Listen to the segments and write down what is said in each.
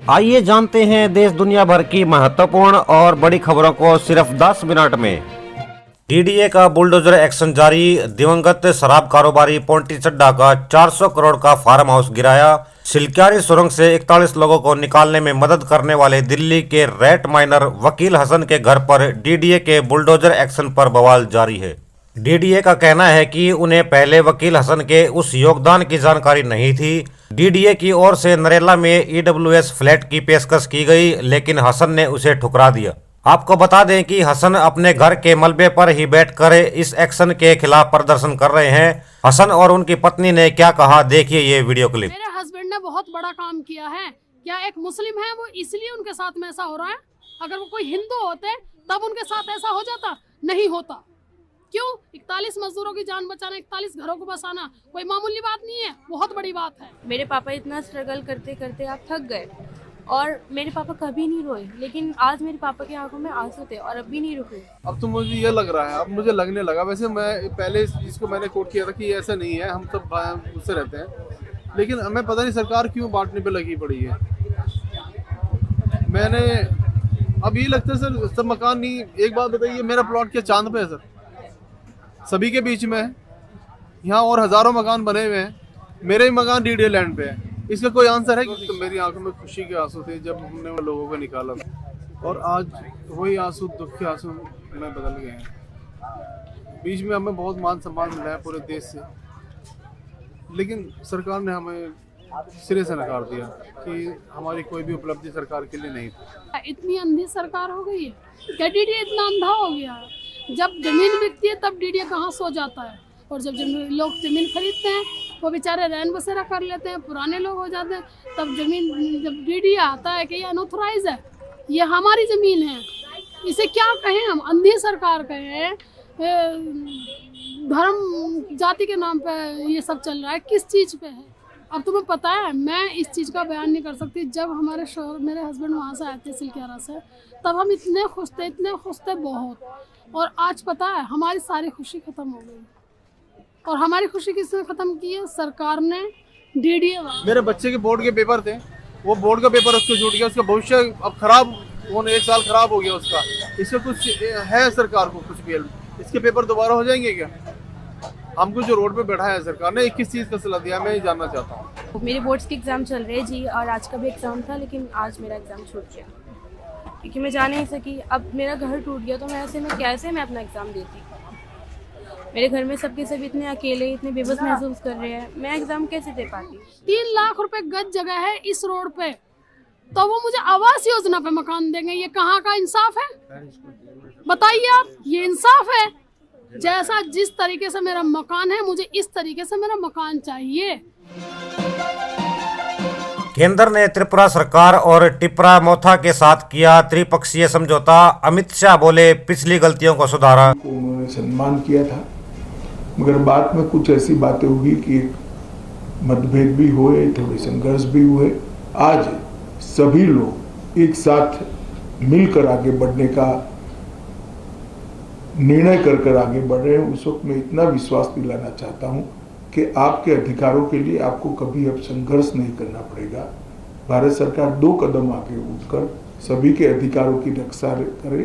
आइए जानते हैं देश दुनिया भर की महत्वपूर्ण और बड़ी खबरों को सिर्फ 10 मिनट में। डीडीए का बुलडोजर एक्शन जारी। दिवंगत शराब कारोबारी पोंटी चड्ढा का 400 करोड़ का फार्म हाउस गिराया। सिलक्यारी सुरंग से 41 लोगों को निकालने में मदद करने वाले दिल्ली के रेट माइनर वकील हसन के घर पर डीडीए के बुलडोजर एक्शन पर बवाल जारी है। डीडीए का कहना है कि उन्हें पहले वकील हसन के उस योगदान की जानकारी नहीं थी। डीडीए की ओर से नरेला में ईडब्ल्यूएस फ्लैट की पेशकश की गई, लेकिन हसन ने उसे ठुकरा दिया। आपको बता दें कि हसन अपने घर के मलबे पर ही बैठकर इस एक्शन के खिलाफ प्रदर्शन कर रहे हैं। हसन और उनकी पत्नी ने क्या कहा, देखिए ये वीडियो क्लिप। मेरे हस्बैंड ने बहुत बड़ा काम किया है। क्या एक मुस्लिम है वो इसलिए उनके साथ में ऐसा हो रहा है? अगर वो कोई हिंदू होते तब उनके साथ ऐसा हो जाता? नहीं होता। क्यों? 41 मजदूरों की जान बचाना, 41 घरों को बसाना कोई मामूली बात नहीं है, बहुत बड़ी बात है। मेरे पापा इतना स्ट्रगल करते करते आप थक गए और मेरे पापा कभी नहीं रोए, लेकिन आज मेरे पापा की आंखों में आंसू थे और अब भी नहीं रुके। अब तो मुझे ये लग रहा है, अब मुझे लगने लगा, वैसे मैं पहले इस चीज़ को मैंने कोट किया था कि ऐसा नहीं है, हम सब उससे रहते हैं, लेकिन हमें पता नहीं सरकार क्यों बांटने पे लगी पड़ी है। मैंने अब ये लगता है सर, सब मकान नहीं। एक बात बताइए, मेरा प्लॉट क्या चांद पे है सर? सभी के बीच में है। यहाँ और हज़ारों मकान बने हुए हैं, मेरे ही मकान डीडीए लैंड पे है। इसका कोई आंसर है? तो मेरी आंखों में खुशी के आंसू थे जब हमने वो लोगों को निकाला था, और आज वही आंसू, दुख के आंसू में बदल गए हैं। बीच में हमें बहुत मान सम्मान मिला है पूरे देश से, लेकिन सरकार ने हमें सिरे से नकार दिया कि हमारी कोई भी उपलब्धि सरकार के लिए नहीं थी। इतनी अंधी सरकार हो गई है क्या? डीडीए इतना अंधा हो गया है? जब जमीन बिकती है तब डीडीए कहाँ सो जाता है, और जब लोग जमीन खरीदते हैं वो बेचारे रैन बसेरा कर लेते हैं, पुराने लोग हो जाते हैं, तब जमीन, जब डीडीए आता है कि ये अनऑथराइज है, ये हमारी ज़मीन है, इसे क्या कहें हम? अंधी सरकार कहें? धर्म जाति के नाम पे ये सब चल रहा है, किस चीज़ पे है? अब तुम्हें पता है, मैं इस चीज़ का बयान नहीं कर सकती। जब हमारे शोहर, मेरे हस्बैंड वहाँ से आए थे सिलक्यारा से, तब हम इतने खुश थे बहुत। और आज पता है हमारी सारी खुशी ख़त्म हो गई, और हमारी खुशी किसने ख़त्म की है? सरकार ने, डीडीए। मेरे बच्चे के बोर्ड के पेपर थे, वो बोर्ड का पेपर उसको छूट गया, उसका भविष्य अब खराब, वो 1 साल खराब हो गया उसका। इसका कुछ है सरकार को कुछ भी? इसके पेपर दोबारा हो जाएंगे क्या? हमको जो रोड पे बैठा है सरकार ने, 21 चीज़ का सलाह दिया, मैं ये जानना चाहता हूँ। मेरे बोर्ड्स के एग्ज़ाम चल रहे हैं जी, और आज का भी एग्ज़ाम था, लेकिन आज मेरा एग्ज़ाम छूट गया क्योंकि मैं जा नहीं सकी। अब मेरा घर टूट गया तो मैं कैसे अपना एग्ज़ाम देती? मेरे घर में सबके सब इतने अकेले, इतने बेबस महसूस कर रहे हैं, मैं एग्ज़ाम कैसे दे पाती? 3 लाख रुपए गज जगह है इस रोड पे, तो वो मुझे आवास योजना पे मकान देंगे? ये कहाँ का इंसाफ है? बताइए आप, ये इंसाफ है? जैसा जिस तरीके से मेरा मकान है, मुझे इस तरीके से मेरा मकान चाहिए। केंद्र ने त्रिपुरा सरकार और टिपरा मोथा के साथ किया त्रिपक्षीय समझौता। अमित शाह बोले, पिछली गलतियों को सुधारा। उन्होंने सम्मान किया था, मगर बाद में कुछ ऐसी बातें हुई कि मतभेद भी हुए, थोड़े संघर्ष भी हुए। आज सभी लोग एक साथ मिलकर आगे बढ़ने का निर्णय कर आगे बढ़ रहे हैं। उस वक्त मैं इतना विश्वास दिलाना चाहता हूं कि आपके अधिकारों के लिए आपको कभी अब संघर्ष नहीं करना पड़ेगा। भारत सरकार 2 कदम आगे उठकर सभी के अधिकारों की रक्षा करे,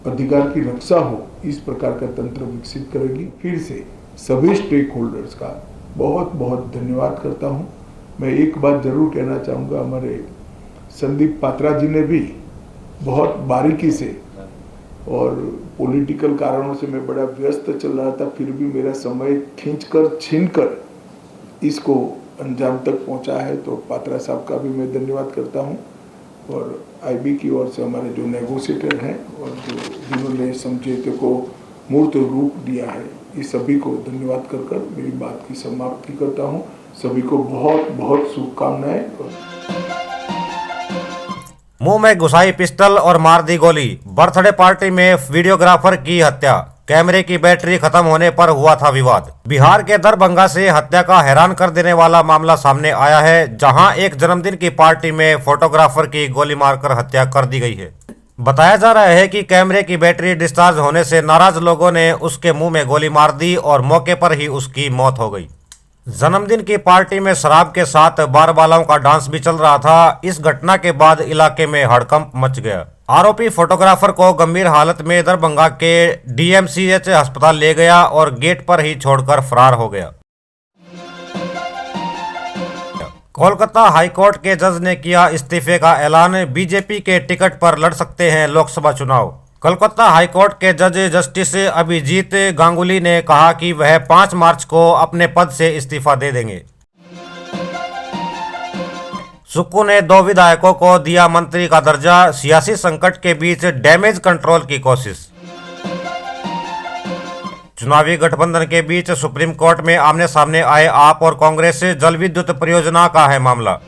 अधिकार की रक्षा हो, इस प्रकार का तंत्र विकसित करेगी। फिर से सभी स्टेक होल्डर्स का बहुत बहुत धन्यवाद करता हूं। मैं एक बात जरूर कहना चाहूँगा, हमारे संदीप पात्रा जी ने भी बहुत बारीकी से, और पॉलिटिकल कारणों से मैं बड़ा व्यस्त चल रहा था, फिर भी मेरा समय छीनकर इसको अंजाम तक पहुंचा है, तो पात्रा साहब का भी मैं धन्यवाद करता हूं। और आईबी की ओर से हमारे जो नेगोशिएटर हैं और जिन्होंने समझौते को मूर्त रूप दिया है, इस सभी को धन्यवाद कर मेरी बात की समाप्ति करता हूं। सभी को बहुत बहुत शुभकामनाएं। मुंह में घुसाई पिस्टल और मार दी गोली। बर्थडे पार्टी में वीडियोग्राफर की हत्या। कैमरे की बैटरी खत्म होने पर हुआ था विवाद। बिहार के दरभंगा से हत्या का हैरान कर देने वाला मामला सामने आया है, जहां एक जन्मदिन की पार्टी में फोटोग्राफर की गोली मारकर हत्या कर दी गई है। बताया जा रहा है कि कैमरे की बैटरी डिस्चार्ज होने से नाराज लोगों ने उसके मुंह में गोली मार दी और मौके पर ही उसकी मौत हो गई। जन्मदिन की पार्टी में शराब के साथ बारबालाओं का डांस भी चल रहा था। इस घटना के बाद इलाके में हड़कंप मच गया। आरोपी फोटोग्राफर को गंभीर हालत में दरभंगा के डीएमसीएच अस्पताल ले गया और गेट पर ही छोड़कर फरार हो गया। कोलकाता हाईकोर्ट के जज ने किया इस्तीफे का ऐलान। बीजेपी के टिकट पर लड़ सकते हैं लोकसभा चुनाव। कोलकाता हाईकोर्ट के जज जस्टिस अभिजीत गांगुली ने कहा कि वह 5 मार्च को अपने पद से इस्तीफा दे देंगे। सुक्कू ने 2 विधायकों को दिया मंत्री का दर्जा। सियासी संकट के बीच डैमेज कंट्रोल की कोशिश। चुनावी गठबंधन के बीच सुप्रीम कोर्ट में आमने सामने आए आप और कांग्रेस। जल विद्युत परियोजना का है मामला।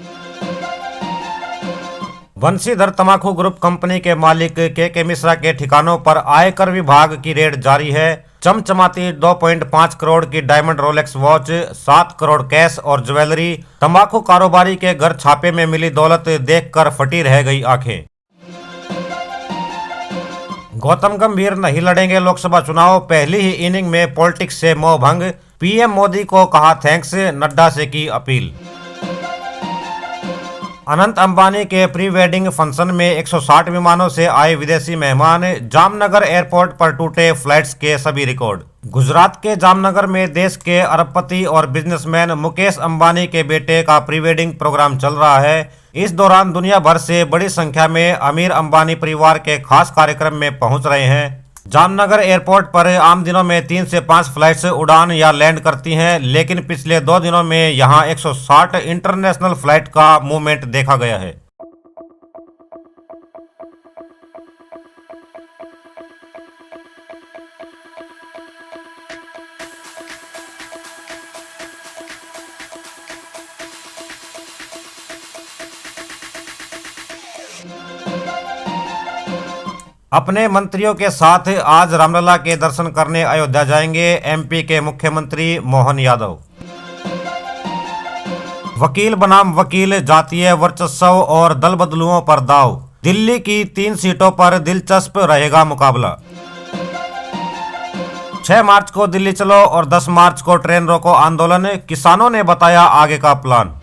बंशीधर तंबाकू ग्रुप कंपनी के मालिक के मिश्रा के ठिकानों पर आयकर विभाग की रेड जारी है। चमचमाती 2.5 करोड़ की diamond Rolex watch, 7 crore cash और ज्वेलरी। तंबाकू कारोबारी के घर छापे में मिली दौलत देखकर फटी रह गई आंखें। गौतम गंभीर नहीं लड़ेंगे लोकसभा चुनाव। पहली ही इनिंग में पॉलिटिक्स से मोह भंग। पीएम मोदी को कहा थैंक्स, नड्डा से की अपील। अनंत अंबानी के प्री वेडिंग फंक्शन में 160 विमानों से आए विदेशी मेहमान। जामनगर एयरपोर्ट पर टूटे फ्लाइट्स के सभी रिकॉर्ड। गुजरात के जामनगर में देश के अरबपति और बिजनेसमैन मुकेश अंबानी के बेटे का प्री वेडिंग प्रोग्राम चल रहा है। इस दौरान दुनिया भर से बड़ी संख्या में अमीर अंबानी परिवार के खास कार्यक्रम में पहुंच रहे हैं। जामनगर एयरपोर्ट पर आम दिनों में 3 से 5 फ्लाइट्स उड़ान या लैंड करती हैं, लेकिन पिछले 2 दिनों में यहां 160 इंटरनेशनल फ्लाइट का मूवमेंट देखा गया है। अपने मंत्रियों के साथ आज रामलला के दर्शन करने अयोध्या जाएंगे एमपी के मुख्यमंत्री मोहन यादव। वकील बनाम वकील, जातीय वर्चस्व और दल बदलुओं पर दाव। दिल्ली की 3 सीटों पर दिलचस्प रहेगा मुकाबला। 6 मार्च को दिल्ली चलो और 10 मार्च को ट्रेन रोको आंदोलन। किसानों ने बताया आगे का प्लान।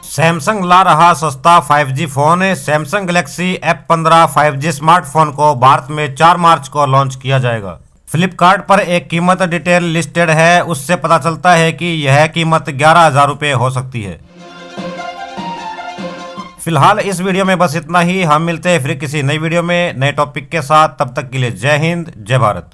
सैमसंग ला रहा सस्ता 5G phone. Samsung Galaxy F15 5G smartphone को भारत में 4 मार्च को लॉन्च किया जाएगा। फ्लिपकार्ट पर एक कीमत डिटेल लिस्टेड है, उससे पता चलता है कि यह कीमत 11,000 रुपये हो सकती है। फिलहाल इस वीडियो में बस इतना ही। हम मिलते हैं फिर किसी नई वीडियो में नए टॉपिक के साथ। तब तक के लिए जय हिंद, जय भारत।